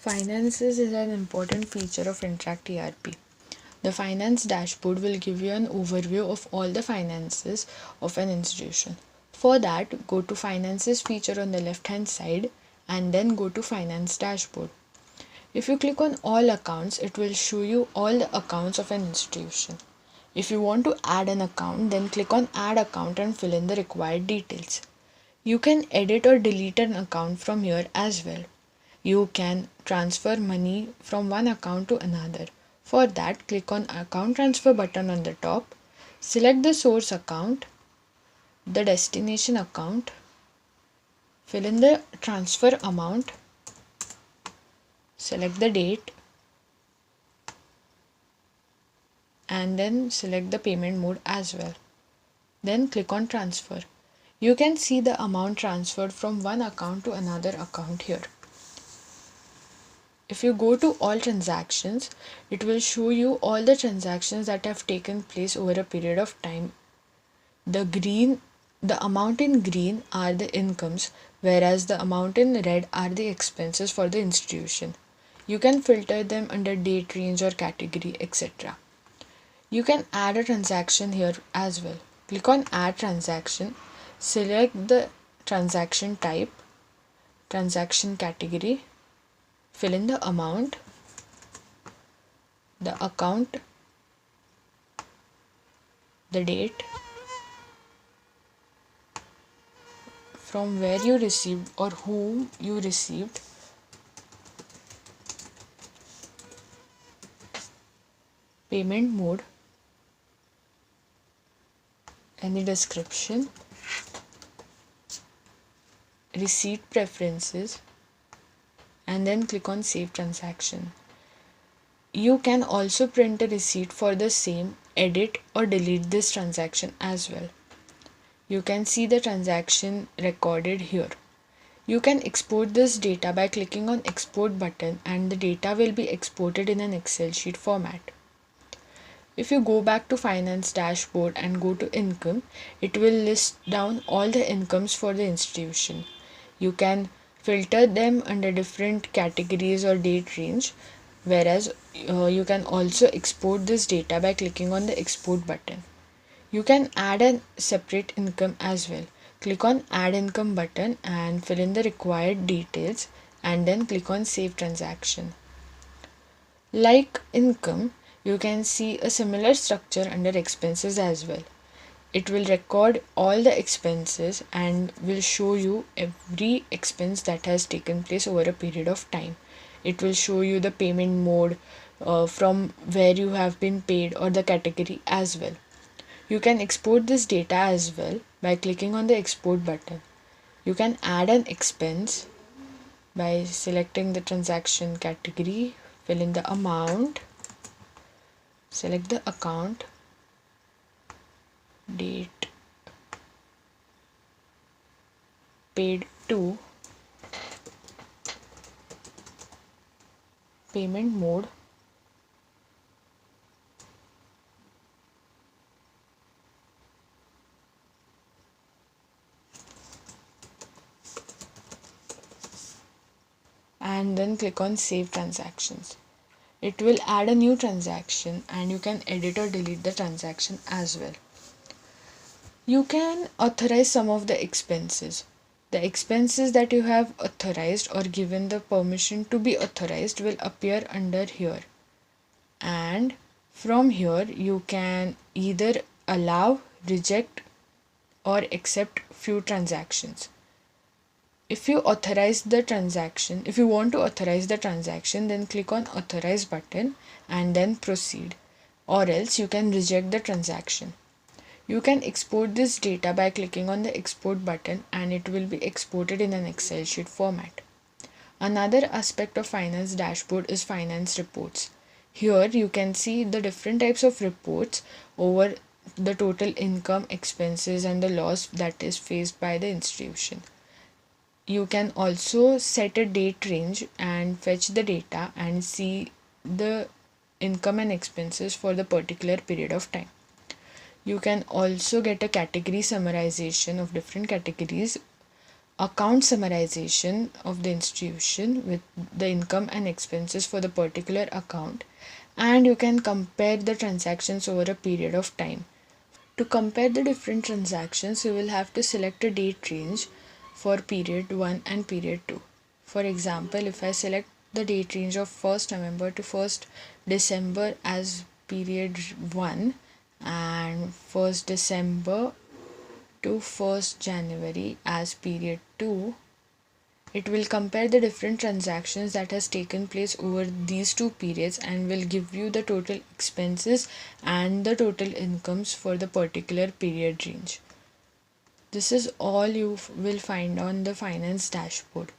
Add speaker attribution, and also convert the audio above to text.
Speaker 1: Finances is an important feature of IntractERP. The finance dashboard will give you an overview of all the finances of an institution. For that, go to Finances feature on the left hand side and then go to Finance Dashboard. If you click on all accounts, it will show you all the accounts of an institution. If you want to add an account, then click on Add Account and fill in the required details. You can edit or delete an account from here as well. You can transfer money from one account to another. For that, click on Account Transfer button on the top. Select the source account, the destination account, fill in the transfer amount, select the date, and then select the payment mode as well. Then click on Transfer. You can see the amount transferred from one account to another account here. If you go to all transactions, it will show you all the transactions that have taken place over a period of time. The amount in green are the incomes, whereas the amount in red are the expenses for the institution. You can filter them under date range or category, etc. You can add a transaction here as well. Click on Add Transaction, select the transaction type, transaction category, fill in the amount, the account, the date, from where you received or whom you received, payment mode, any description, receipt preferences, and then click on Save Transaction. You can also print a receipt for the same, edit or delete this transaction as well. You can see the transaction recorded here. You can export this data by clicking on Export button and the data will be exported in an Excel sheet format. If you go back to Finance Dashboard and go to Income, it will list down all the incomes for the institution. You can filter them under different categories or date range, whereas you can also export this data by clicking on the Export button. You can add a separate income as well. Click on Add Income button and fill in the required details and then click on Save Transaction. Like income, you can see a similar structure under expenses as well. It will record all the expenses and will show you every expense that has taken place over a period of time. It will show you the payment mode from where you have been paid or the category as well. You can export this data as well by clicking on the Export button. You can add an expense by selecting the transaction category, fill in the amount, select the account, date, paid to, payment mode, and then click on Save Transactions. It will add a new transaction and you can edit or delete the transaction as well. You can authorize some of the expenses. The expenses that you have authorized or given the permission to be authorized will appear under here. And from here you can either allow, reject or accept few transactions. If you want to authorize the transaction, then click on Authorize button and then proceed, or else you can reject the transaction. You can export this data by clicking on the Export button and it will be exported in an Excel sheet format. Another aspect of Finance Dashboard is Finance Reports. Here you can see the different types of reports over the total income, expenses and the loss that is faced by the institution. You can also set a date range and fetch the data and see the income and expenses for the particular period of time. You can also get a category summarization of different categories account summarization of the institution with the income and expenses for the particular account, and you can compare the transactions over a period of time. To compare the different transactions, you will have to select a date range for period 1 and period 2. For example, if I select the date range of 1st November to 1st December as period 1 and 1st December to 1st January as period 2, it will compare the different transactions that has taken place over these two periods and will give you the total expenses and the total incomes for the particular period range. This is all you will find on the finance dashboard.